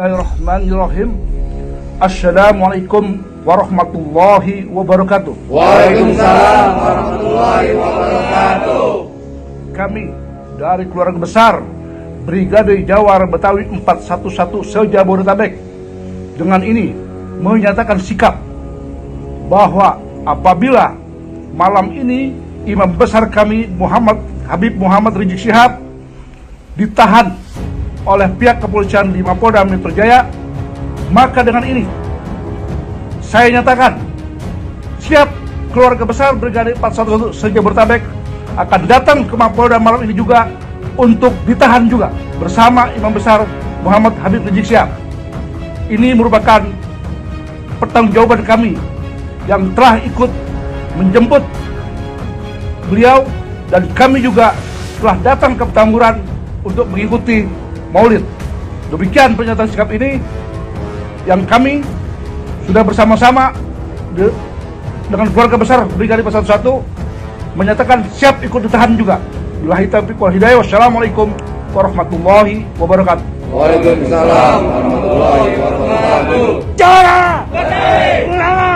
Bismillahirrahmanirrahim. Assalamualaikum warahmatullahi wabarakatuh. Waalaikumsalam warahmatullahi wabarakatuh. Kami dari keluarga besar Brigade Jawara Betawi 411 se-Jabodetabek dengan ini menyatakan sikap bahwa apabila malam ini imam besar kami Habib Muhammad Rizik Syihab ditahan oleh pihak kepolisian di Mapolda Metro Jaya, maka dengan ini saya nyatakan siap keluarga besar Brigade 411 se-Jabodetabek akan datang ke Mapolda malam ini juga untuk ditahan juga bersama imam besar Muhammad Habib Rizik Syihab. Ini merupakan pertanggungjawaban kami yang telah ikut menjemput beliau, dan kami juga telah datang ke Petamburan untuk mengikuti Maulid. Demikian pernyataan sikap ini yang kami sudah bersama-sama dengan keluarga besar Brigade 411 menyatakan siap ikut ditahan juga. Billahi taufiq wal hidayah. Wassalamualaikum warahmatullahi wabarakatuh. Waalaikumsalam warahmatullahi wabarakatuh. Jawara ulama,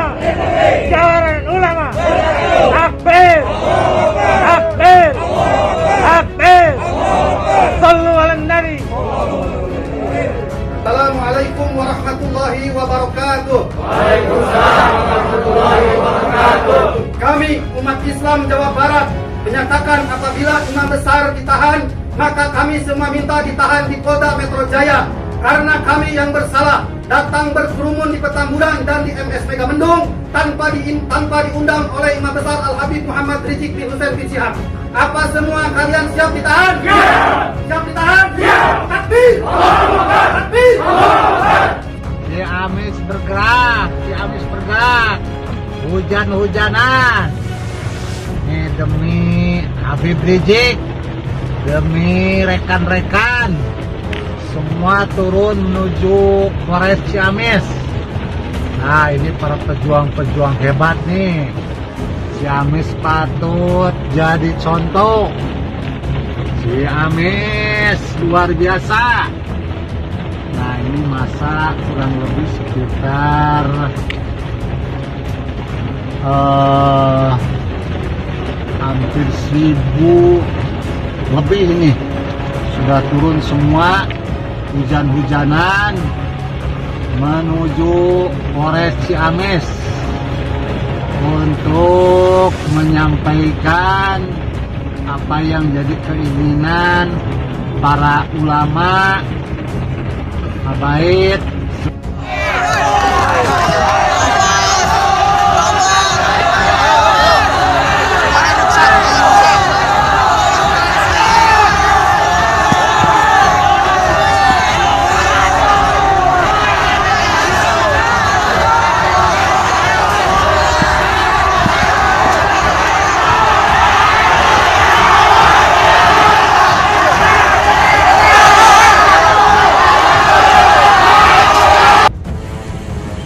Jawara ulama, takbir, takbir, takbir, sallu ala nabi. Assalamualaikum warahmatullahi wabarakatuh. Waalaikumsalam warahmatullahi wabarakatuh. Kami umat Islam Jawa Barat menyatakan apabila imam besar ditahan, maka kami semua minta ditahan di Polda Metro Jaya, karena kami yang bersalah datang berkerumun di Petamburan dan di MS Megamendung tanpa diundang oleh imam besar Al Habib Muhammad Rizik bin Hussein bin Syihab. Apa semua kalian siap ditahan? Ya. Siap ditahan? Ya. Takbir! Takbir! Ciamis bergerak, Ciamis bergerak. Hujan-hujanan. Ini demi Habib Rizik, demi rekan-rekan, semua turun menuju Polres Ciamis. Nah, ini para pejuang-pejuang hebat nih. Ciamis patut jadi contoh. Ciamis luar biasa. Nah, ini masa kurang lebih sekitar hampir 1000 lebih ini. Sudah turun semua, hujan-hujanan menuju Polres Ciamis untuk menyampaikan apa yang jadi keinginan para ulama, habaib.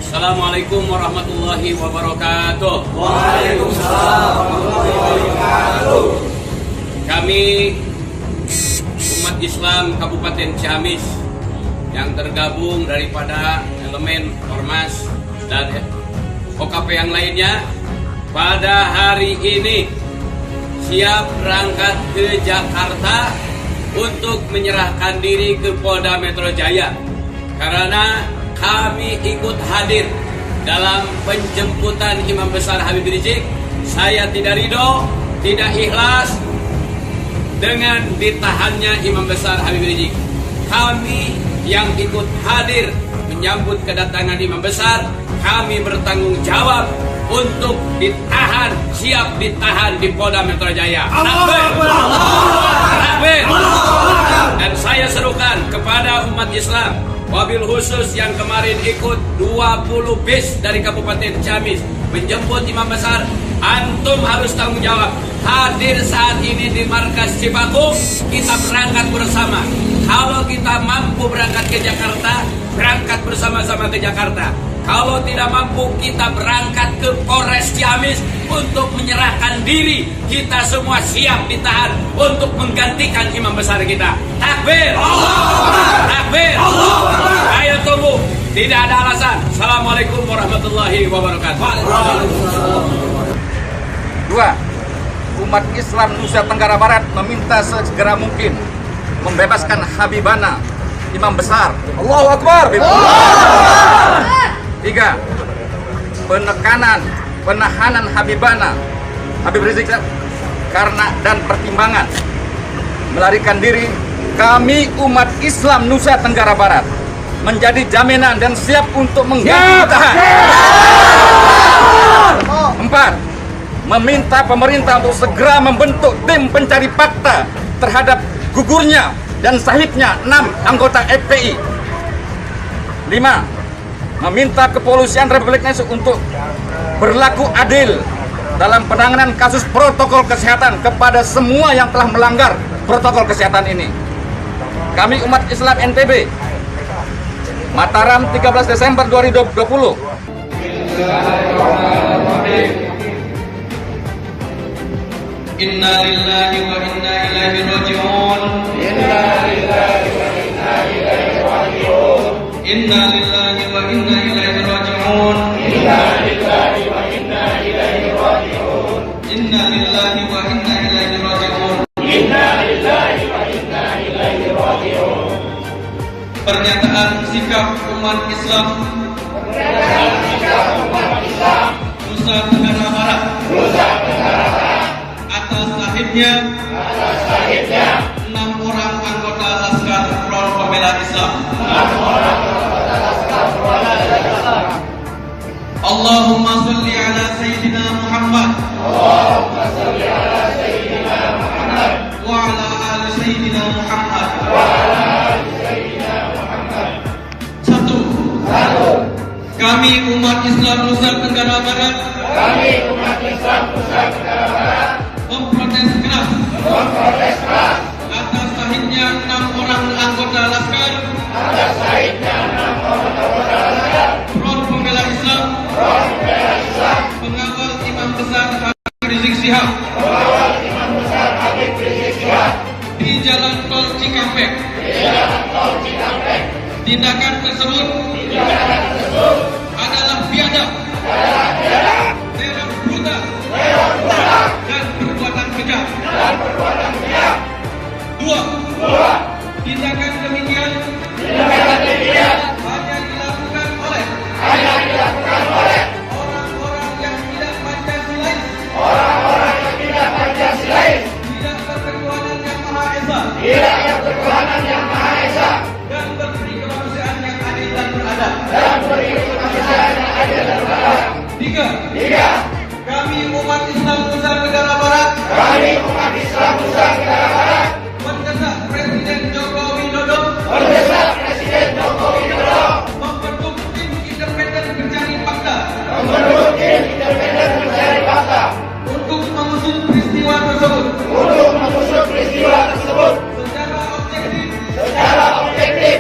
Assalamualaikum warahmatullahi wabarakatuh. Waalaikumsalam warahmatullahi wabarakatuh. Kami umat Islam Kabupaten Ciamis yang tergabung daripada elemen Ormas dan OKP yang lainnya pada hari ini siap berangkat ke Jakarta untuk menyerahkan diri ke Polda Metro Jaya, karena kami ikut hadir dalam penjemputan Imam Besar Habib Rizik. Saya tidak ridho, tidak ikhlas dengan ditahannya Imam Besar Habib Rizik. Kami yang ikut hadir menyambut kedatangan Imam Besar, kami bertanggung jawab untuk ditahan, siap ditahan di Polda Metro Jaya. Takbir! Dan saya serukan kepada umat Islam, wabil khusus yang kemarin ikut 20 bis dari Kabupaten Ciamis menjemput Imam Besar, antum harus tanggung jawab. Hadir saat ini di markas Cipaku, kita berangkat bersama. Kalau kita mampu berangkat ke Jakarta, berangkat bersama-sama ke Jakarta. Kalau tidak mampu, kita berangkat ke Polres Ciamis untuk menyerahkan diri. Kita semua siap ditahan untuk menggantikan imam besar kita. Takbir! Takbir! Ayo Tidak ada alasan. Assalamualaikum warahmatullahi wabarakatuh. Dua, umat Islam Nusa Tenggara Barat meminta segera mungkin membebaskan Habibana, imam besar. Allahu Akbar. Tiga, penahanan Habibana, Habib Rizik karena dan pertimbangan melarikan diri, kami umat Islam Nusa Tenggara Barat menjadi jaminan dan siap untuk mengganti tahan. Empat, meminta pemerintah untuk segera membentuk tim pencari fakta terhadap gugurnya dan sahibnya 6 anggota FPI. 5. Meminta kepolisian Republik Indonesia untuk berlaku adil dalam penanganan kasus protokol kesehatan kepada semua yang telah melanggar protokol kesehatan ini. Kami umat Islam NTB, Mataram 13 Desember 2020. Inna lillahi wa inna ilaihi raji'un. Inna lillahi wa inna ilaihi raji'un. Inna lillahi wa inna ilaihi raji'un. Inna lillahi wa inna ilaihi raji'un. Inna lillahi wa inna ilaihi raji'un. Inna lillahi wa inna ilaihi raji'un. Pernyataan sikap umat Islam Nusa Tenggara Barat atas sahibnya 6 orang anggota Laskar Front Pembela Islam. Allahumma salli ala Sayyidina Muhammad wa ala ali Sayyidina Muhammad. Satu, kami umat Islam Nusa Tenggara Barat memprotes keras atas sahibnya 6 orang anggota Laskar Front Pembela Islam pengawal Imam Besar Habib Rizik Syihab di Jalan Tol Cikampek. Tindakan tersebut adalah biadab, teror brutal, dan perbuatan kejam. Dua, tindakan demikian hanya dilakukan oleh orang-orang yang tidak Pancasilais, tidak berketuhanan yang Maha Esa, dan berberi kemanusiaan yang adil dan beradab. Tiga, kami umat Islam Nusa Tenggara Barat mendesak Presiden Joko Widodo membentuk tim independen pencari fakta untuk mengusut peristiwa tersebut secara objektif,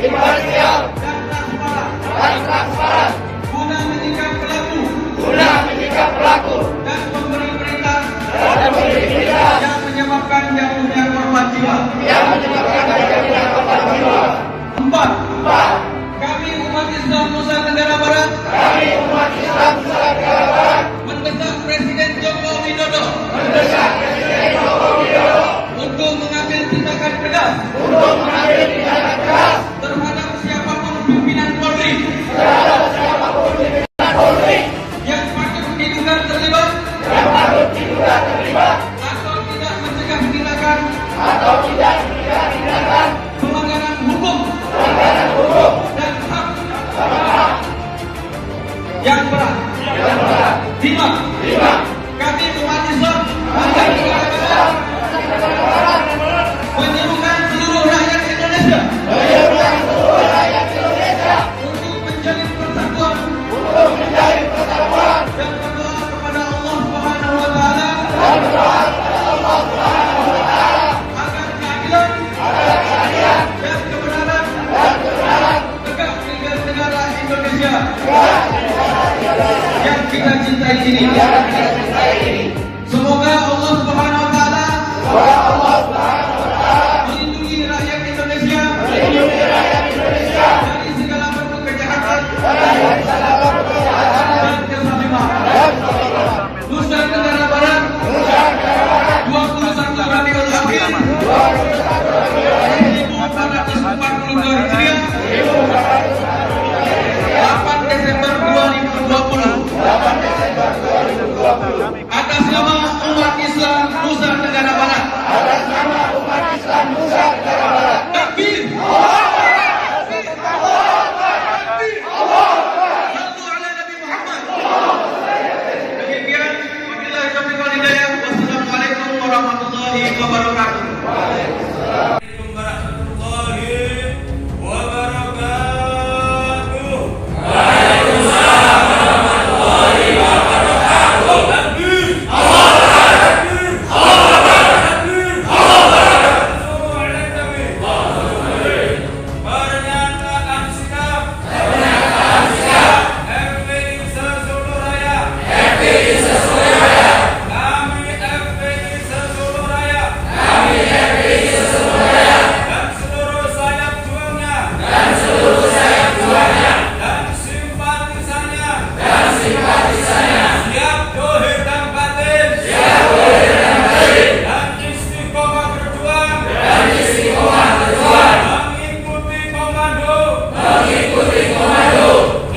imparsial, dan transparan guna menyikap pelaku dan memberi perintah yang menyebabkan jatuhnya korban jiwa. Empat, kami umat Islam Nusa Tenggara Barat mendesak Presiden Joko Widodo untuk mengambil tindakan tegas terhadap siapapun pimpinan Polri yang patut diduga terlibat atau tidak mencegah tindakan pelanggaran hukum dan HAM yang berat. Lima, kami umat Islam menyerukan seluruh rakyat Indonesia untuk menjalin persatuan dan berdoa kepada Allah Subhanahu wa Ta'ala agar keadilan dan kebenaran tegak di negara Indonesia yang kita cintai ini. Semoga Allah Subhanahu wa Ta'ala melindungi rakyat Indonesia dari segala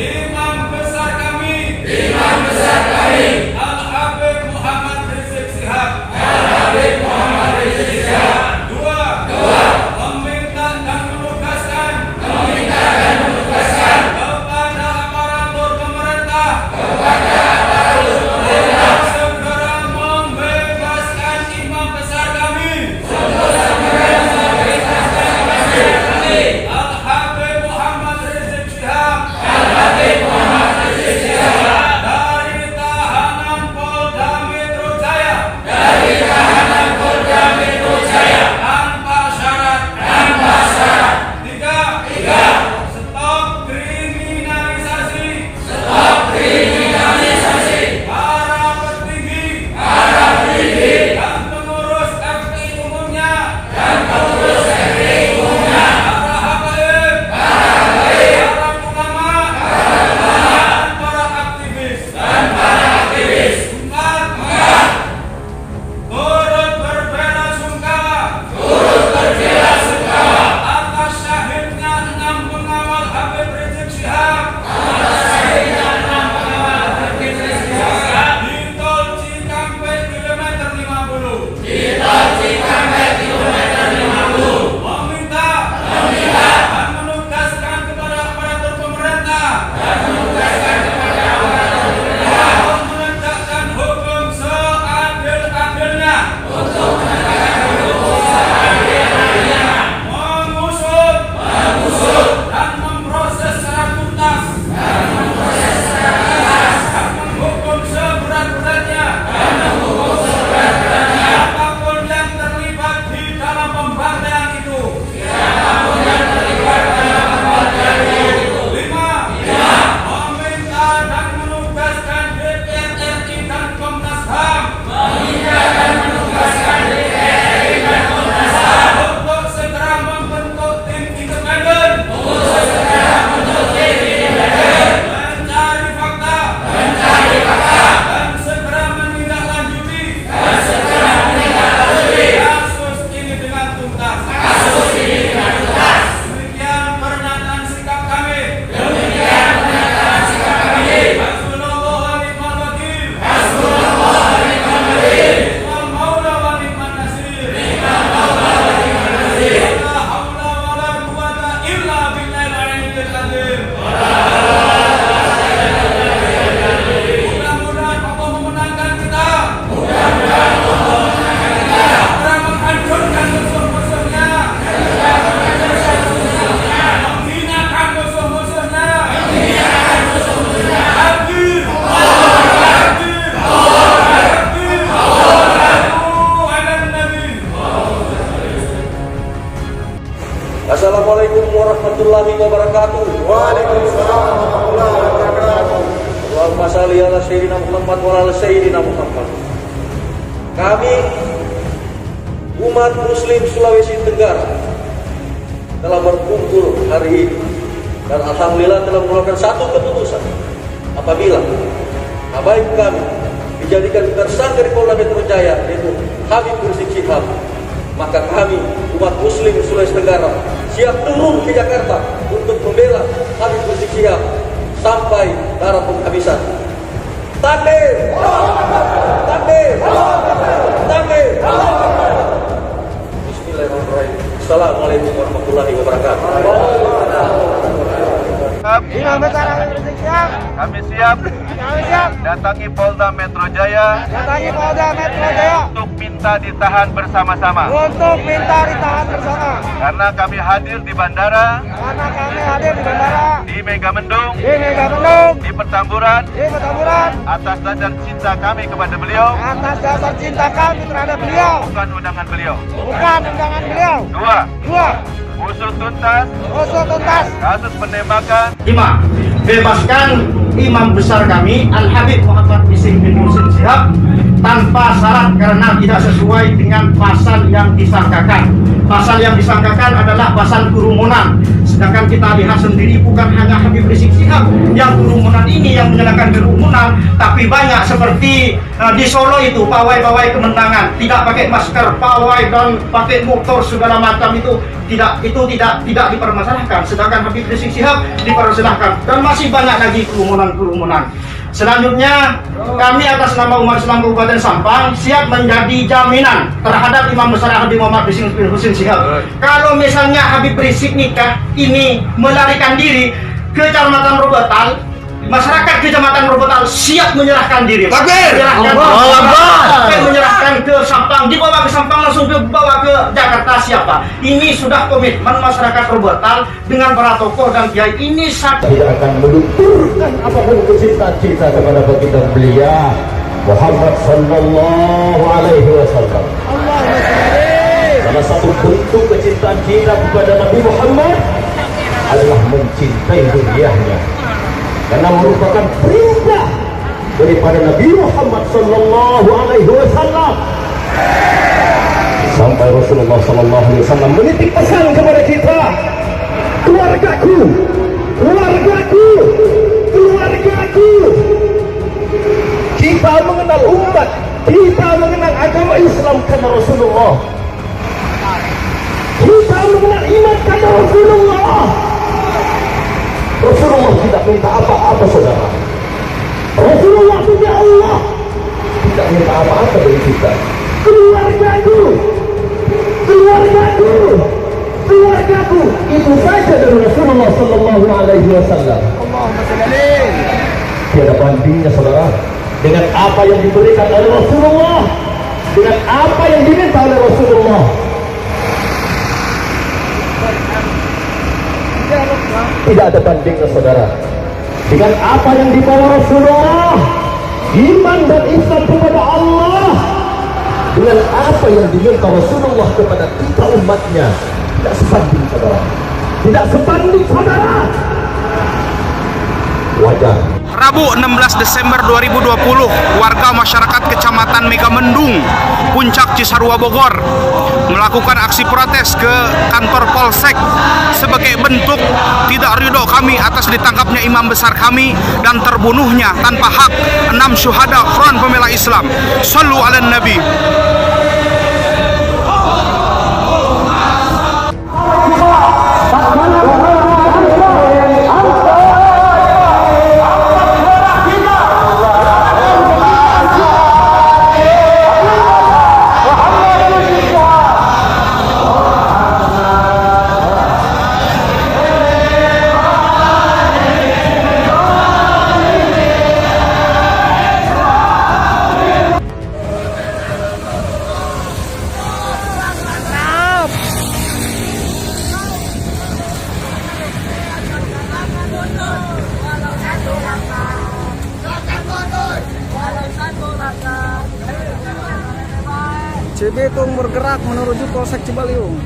Imam besar kami Al-Habib Muhammad Rizik Syihab. Dua, meminta dan menugaskan kepada aparatur pemerintah segera membebaskan imam besar kami Al-Habib Muhammad Rizik Syihab dari tahanan Polda Metro Jaya tanpa syarat. Tiga, stop kriminalisasi para petinggi dan pengurus FPI umumnya, para habaib, para ulama, dan para aktivis. Empat, turut berbela sungkawa atas syahidnya 6 pengawal Habib Rizik Syihab di Tol Cikampek kilometer 50. Meminta dan menugaskan kepada aparatur pemerintah untuk menegakkan hukum seadil-adilnya, mengusut dan memproses secara tuntas, dan menghukum seberat-beratnya siapapun yang terlibat di dalam pembantaian itu. Lima, meminta dan menugaskan DPR RI dan Komnas HAM untuk segera membentuk tim independen mencari fakta dan segera menindaklanjuti kasus ini dengan tuntas. Demikian pernyataan sikap kami. Hasbunallah wa ni'mal wakil. Ni'mal maula wa ni'man nasir. La haula wa la quwwata illa billahil aliyyil azim. Mudah-mudahan Allah memenangkan kita. Allah menghancurkan musuh-musuhnya, menghinakan musuh-musuhnya. Takbir, takbir, takbir. Sallu ala Nabi. Assalamualaikum warahmatullahi wabarakatuh. Waalaikumsalam warahmatullahi wabarakatuh. Allahumma shalli ala sayyidina Muhammad wa ala sayyidina Muhammad. Kami umat muslim Sulawesi Tenggara telah berkumpul hari ini dan alhamdulillah telah mengeluarkan satu keputusan apabila habaib kami dijadikan tersangka di Polda Metro Jaya yaitu Habib Rizik Syihab, maka kami umat muslim Sulawesi Tenggara siap turun ke Jakarta untuk membela Habib Rizik Syihab sampai darah penghabisan. Takbir! Takbir! Takbir! Bismillahirrahmanirrahim. Assalamualaikum warahmatullahi wabarakatuh. Imam besar Habib Rizik Syihab. Kami siap datangi Polda Metro Jaya untuk minta ditahan bersama-sama. Karena kami hadir di bandara, di Megamendung, di Petamburan, atas dasar cinta kami kepada beliau, bukan undangan beliau. Dua, usut tuntas kasus penembakan. 5. Bebaskan imam besar kami Al-Habib Muhammad Rizik Syihab tanpa syarat karena tidak sesuai dengan pasal yang disangkakan. Pasal yang disangkakan adalah pasal kerumunan. Sedangkan kita lihat sendiri bukan hanya Habib Rizik Syihab yang kerumunan ini yang menyalakan kerumunan, tapi banyak seperti di Solo itu pawai-pawai kemenangan tidak pakai masker, pawai dan pakai motor segala macam itu tidak dipermasalahkan. Sedangkan Habib Rizik Syihab dipermasalahkan dan masih banyak lagi kerumunan-kerumunan. Selanjutnya, kami atas nama umat Islam Kabupaten Sampang siap menjadi jaminan terhadap Imam Besar Habib Muhammad Rizik Husin Syihab. Kalau misalnya Habib Rizik nikah ini melarikan diri ke Kecamatan Robotal, masyarakat Kecamatan Robotal siap menyerahkan diri. Menyerahkan ke Sampang, dibawa ke Sampang langsung dibawa ke Jakarta siapa? Ini sudah komitmen masyarakat Robotal dengan para tokoh dan kiai ini tidak akan melunturkan apapun kecintaan kita kepada baginda belia Muhammad sallallahu alaihi wasallam. Salah satu bentuk kecintaan kita kepada Nabi Muhammad adalah mencintai dunianya, karena merupakan perintah daripada Nabi Muhammad sallallahu alaihi wasallam. Sampai Rasulullah sallallahu alaihi wasallam menitip pesan kepada kita, keluargaku, keluargaku, keluargaku. Kita mengenal umat, kita mengenal agama Islam karena Rasulullah. Kita mengenal iman karena Rasulullah. Rasulullah tidak minta apa-apa, saudara. Rasulullah punya Allah, tidak minta apa-apa dari kita. Keluargaku, keluargaku, keluargaku, itu saja dari Rasulullah sallallahu alaihi wasallam. Tiada bandingnya, saudara, dengan apa yang diberikan oleh Rasulullah, dengan apa yang diminta oleh Rasulullah. Tidak ada bandingnya, saudara, dengan apa yang dibawa Rasulullah, iman dan Islam kepada Allah, dengan apa yang diminta Rasulullah kepada kita umatnya. Tidak sebanding, saudara, tidak sebanding, saudara. Wajar. Rabu 16 Desember 2020, warga masyarakat Kecamatan Megamendung, Puncak Cisarua Bogor melakukan aksi protes ke kantor Polsek sebagai bentuk tidak ridho kami atas ditangkapnya imam besar kami dan terbunuhnya tanpa hak 6 syuhada Front Pembela Islam. Shallu ala Nabi. Cibitung bergerak menuju Polsek Cibaliung.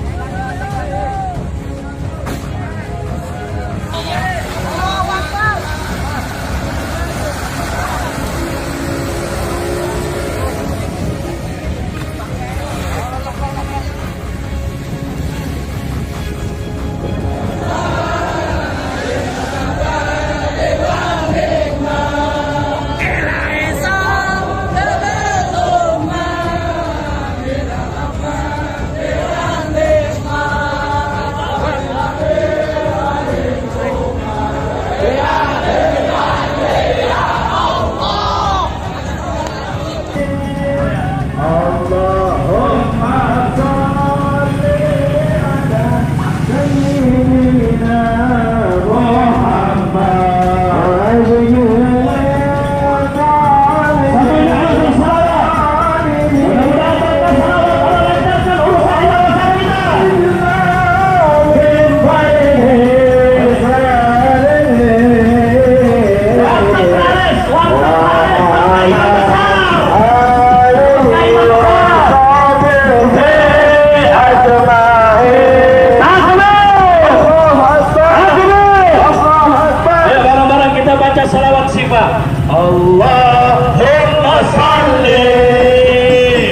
Allahumma salli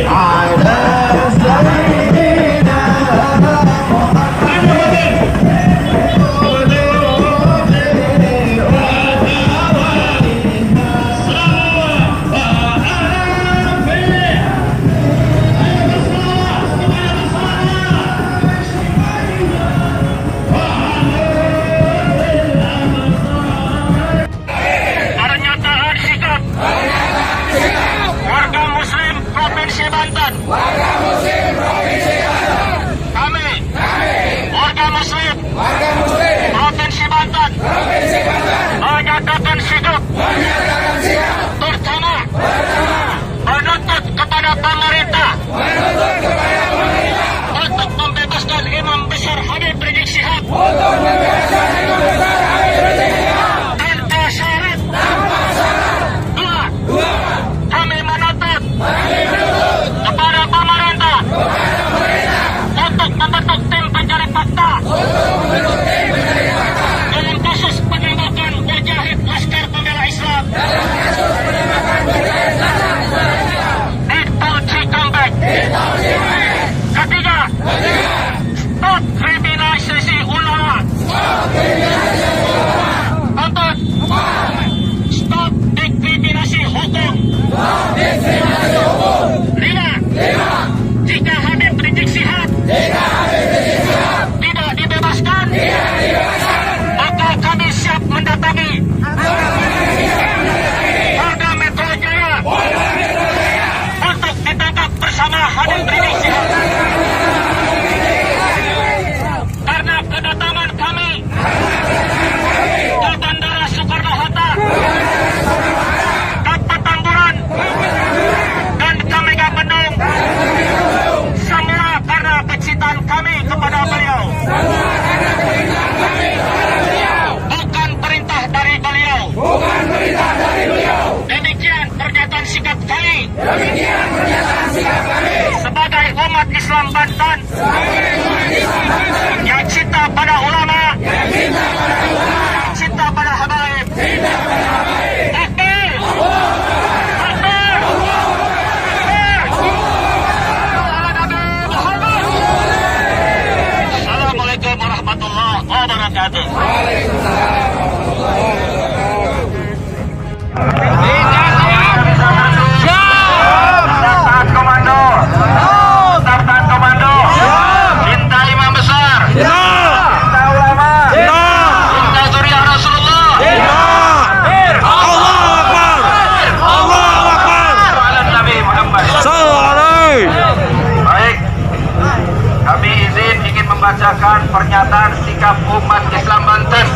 ala sayyidina menyatakan sikap bersama menuntut kepada pemerintah untuk membebaskan Imam Besar Habib Rizik Syihab tanpa syarat. Dua, kami menuntut kepada pemerintah untuk membentuk tim pencari fakta dalam kasus penembakan mujahid Laskar Pembela Islam di Tol Cikampek. Ketiga, stop kriminalisasi ulama. Empat, stop diskriminasi hukum. Lima, jika Habib Rizik Syihab tidak dibebaskan, maka kami siap mendatangi Polda Metro Jaya untuk ditangkap bersama Habib Rizik Syihab. Karena kedatangan kami ke Bandara Soekarno-Hatta, ke Petamburan, dan ke Megamendung, semua karena kecintaan kami kepada beliau, bukan perintah dari beliau. Demikian pernyataan sikap kami sebagai umat Islam Banten yang cinta pada ulama, yang cinta pada habaib. Takbir! Takbir! Assalamualaikum warahmatullahi wabarakatuh. Taat komando. Taat komando. Cinta Imam Besar. Cinta ulama. Cinta zuriat Rasulullah. Allahu Akbar. Allahu Akbar. Ala Nabi Muhammad. Baik. Kami ingin membacakan pernyataan sikap umat Islam Banten,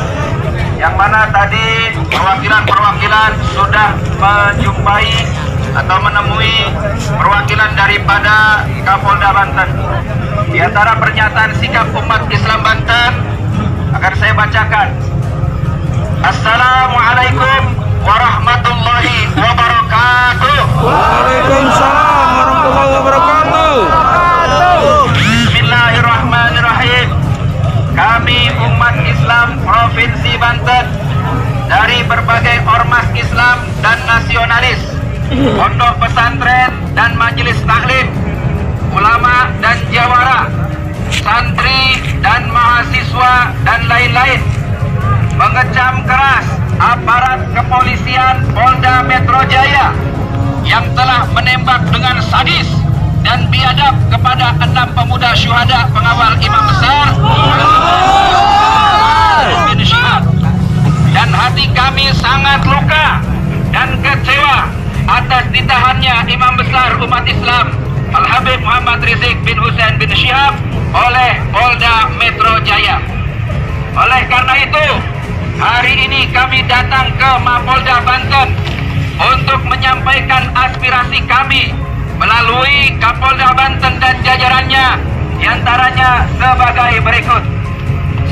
yang mana tadi perwakilan-perwakilan sudah menjumpai atau menemui perwakilan daripada Kapolda Banten. Di antara pernyataan sikap umat Islam Banten akan saya bacakan. Assalamualaikum warahmatullahi wabarakatuh. Waalaikumsalam warahmatullahi wabarakatuh. Bismillahirrahmanirrahim. Kami umat Islam Provinsi Banten dari berbagai ormas Islam dan nasionalis, pondok pesantren dan majelis taklim, ulama dan jawara, santri dan mahasiswa dan lain-lain, mengecam keras aparat kepolisian Polda Metro Jaya yang telah menembak dengan sadis dan biadab kepada 6 pemuda syuhada pengawal Imam Besar bin Syihab. Dan hati kami sangat luka dan kecewa atas ditahannya Imam Besar umat Islam Al-Habib Muhammad Rizik bin Hussein bin Syihab oleh Polda Metro Jaya. Oleh karena itu, hari ini kami datang ke Mapolda Banten untuk menyampaikan aspirasi kami melalui Kapolda Banten dan jajarannya, diantaranya sebagai berikut.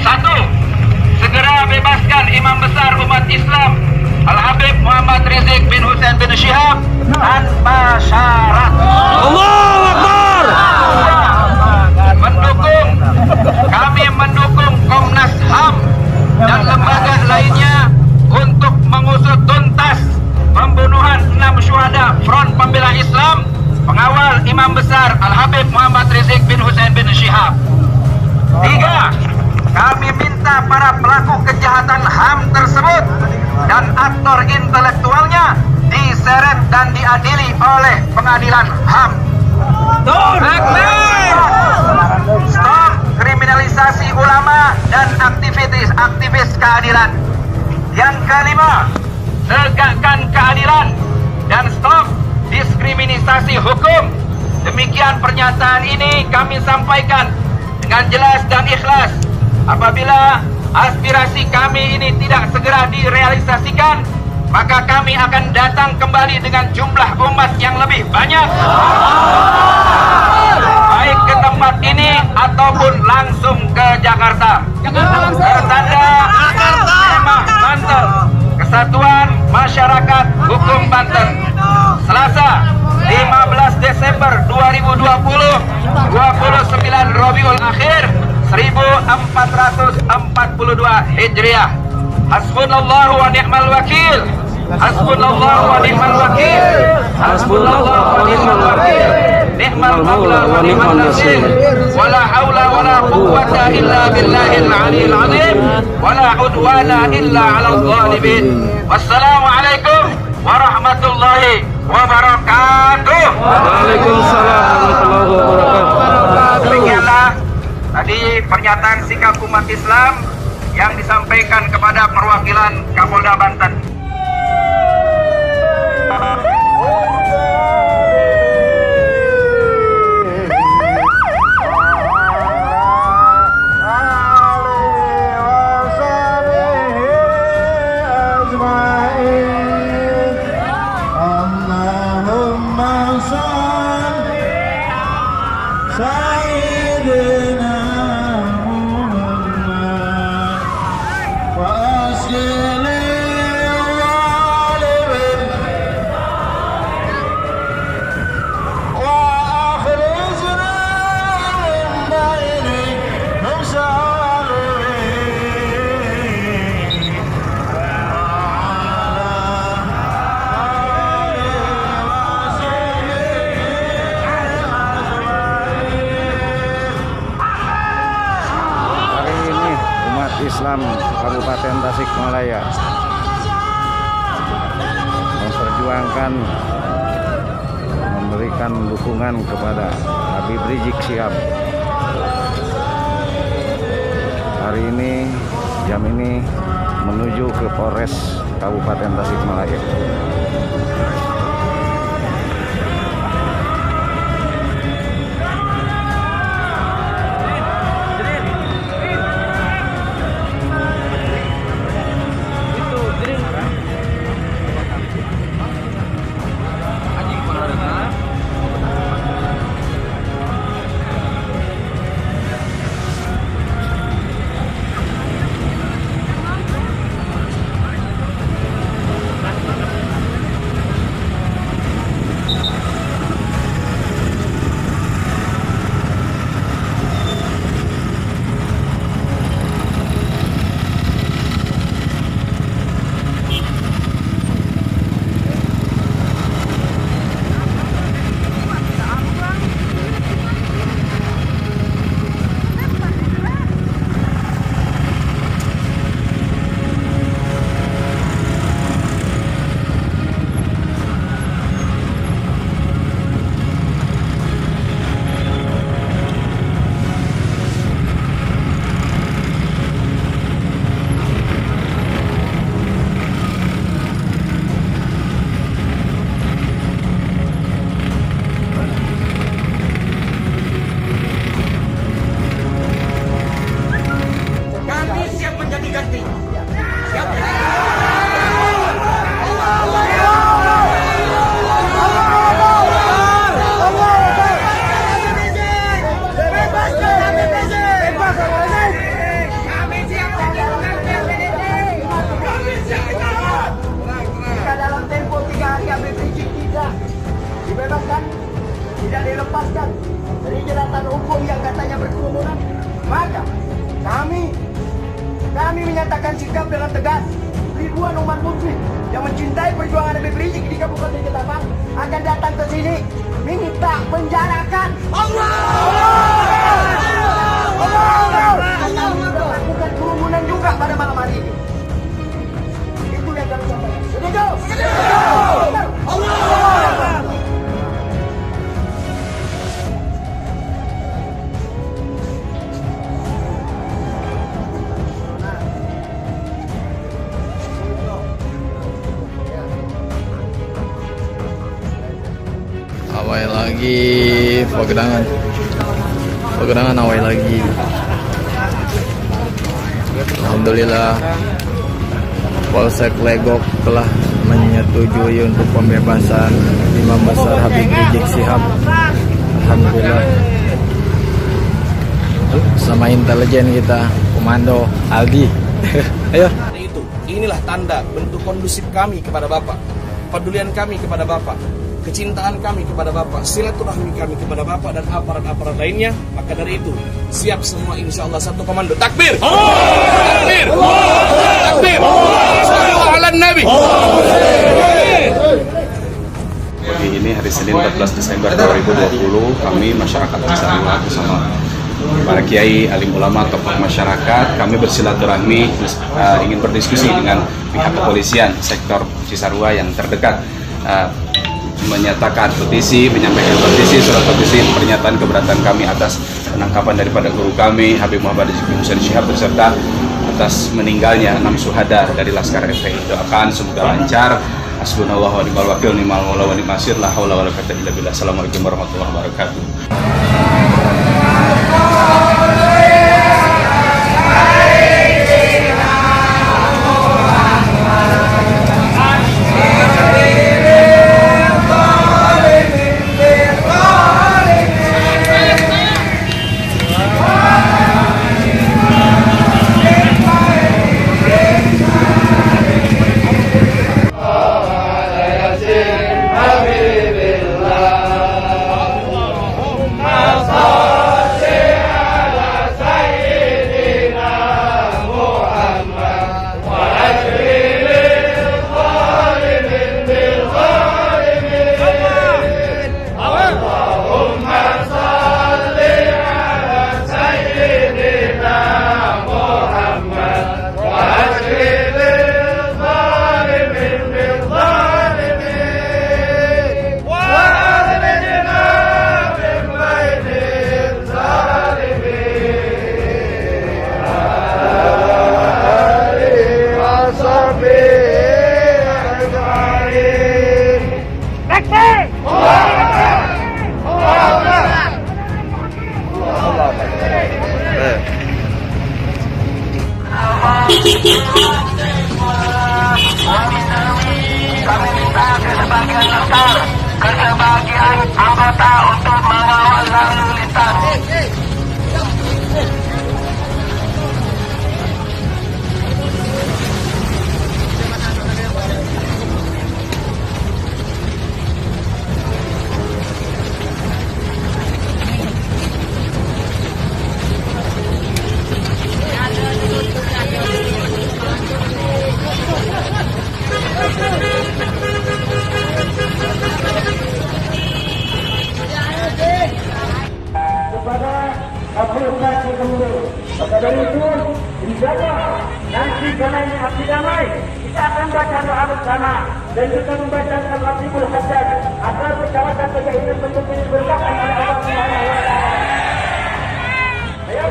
1. Segera bebaskan Imam Besar umat Islam Al-Habib Muhammad Rizik bin Hussein bin Syihab tanpa syarat. Allahu Akbar. Kami mendukung Komnas HAM dan lembaga lainnya untuk mengusut tuntas pembunuhan 6 syuhada Front Pembela Islam pengawal Imam Besar Al-Habib Muhammad Rizik bin Hussein bin Syihab. 3. Kami minta para pelaku kejahatan HAM tersebut dan aktor intelektualnya diseret dan diadili oleh pengadilan HAM. Stop kriminalisasi ulama dan aktivis keadilan. Yang kelima, tegakkan keadilan dan stop diskriminasi hukum. Demikian pernyataan ini kami sampaikan dengan jelas dan ikhlas. Apabila aspirasi kami ini tidak segera direalisasikan, maka kami akan datang kembali dengan jumlah umat yang lebih banyak, baik ke tempat ini ataupun langsung ke Jakarta. Bertanda tema Banten, Kesatuan Masyarakat Hukum Banten, Selasa 15 Desember 2020, 29 Rabiul Akhir 1442 Hijriah. Hasbunallahu wa ni'mal wakil. Hasbunallahu wa ni'mal wakil. Hasbunallahu wa ni'mal wakil. Ni'mal maula wa ni'mal nasir. Wala haula wala quwwata illa billahil aliyil azim. Wala udwana illa 'alal zalimin. Wassalamualaikum warahmatullahi wabarakatuh. Waalaikumsalam warahmatullahi wabarakatuh. Demikianlah tadi pernyataan sikap umat Islam yang disampaikan kepada perwakilan Kapolda Banten. Islam Kabupaten Tasikmalaya memperjuangkan, memberikan dukungan kepada Habib Rizik Syihab. Hari ini, jam ini menuju ke Polres Kabupaten Tasikmalaya. Tidak dilepaskan dari jeratan hukum yang katanya berkerumunan, maka kami menyatakan sikap dengan tegas. Ribuan umat muslim yang mencintai perjuangan Habib Rizik di Kabupaten Ketapang akan datang ke sini minta penjarakan. Melakukan kerumunan juga pada malam hari ini. Itu yang kami sampaikan. Setuju? Awai lagi pegedangan awai lagi. Alhamdulillah Polsek Legok telah menyetujui untuk pembebasan Imam Besar Habib Rizik Syihab. Alhamdulillah. Sama intelijen kita, Komando Aldi. Ayo. Inilah tanda bentuk kondusif kami kepada Bapak, pedulian kami kepada Bapak, kecintaan kami kepada Bapak, silaturahmi kami kepada Bapak dan aparat-aparat lainnya. Maka dari itu, siap semua insya Allah satu komando. Takbir! Takbir! Takbir! Sallallahu ala Nabi! Pagi ini hari Senin 14 Desember 2020 kami masyarakat Cisarua bersama para kiai, alim ulama, tokoh masyarakat, kami bersilaturahmi ingin berdiskusi dengan pihak kepolisian sektor Cisarua yang terdekat, menyatakan petisi, menyampaikan petisi, surat petisi pernyataan keberatan kami atas penangkapan daripada guru kami Habib Muhammad Rizik Syihab beserta atas meninggalnya 6 syuhada dari Laskar FPI. Doakan semoga lancar. Hasbunallahu wa ni'mal wakil, ni'mal maula wa ni'mal nasir, la haula wala quwwata illa billah. Assalamualaikum warahmatullahi wabarakatuh. Kami minta kesebagian besar, kesebagian anggota untuk mengawal lalu lintas. Kepada Kapolres Gubernur, maka dari itu dijaga nanti karena ini aksi damai, kita akan baca doa bersama dan kita membaca Al-Fatihul Hajjaj agar perjalanan kerja ini betul-betul diberkati oleh Allah Subhanahu wa Ta'ala. Ayo,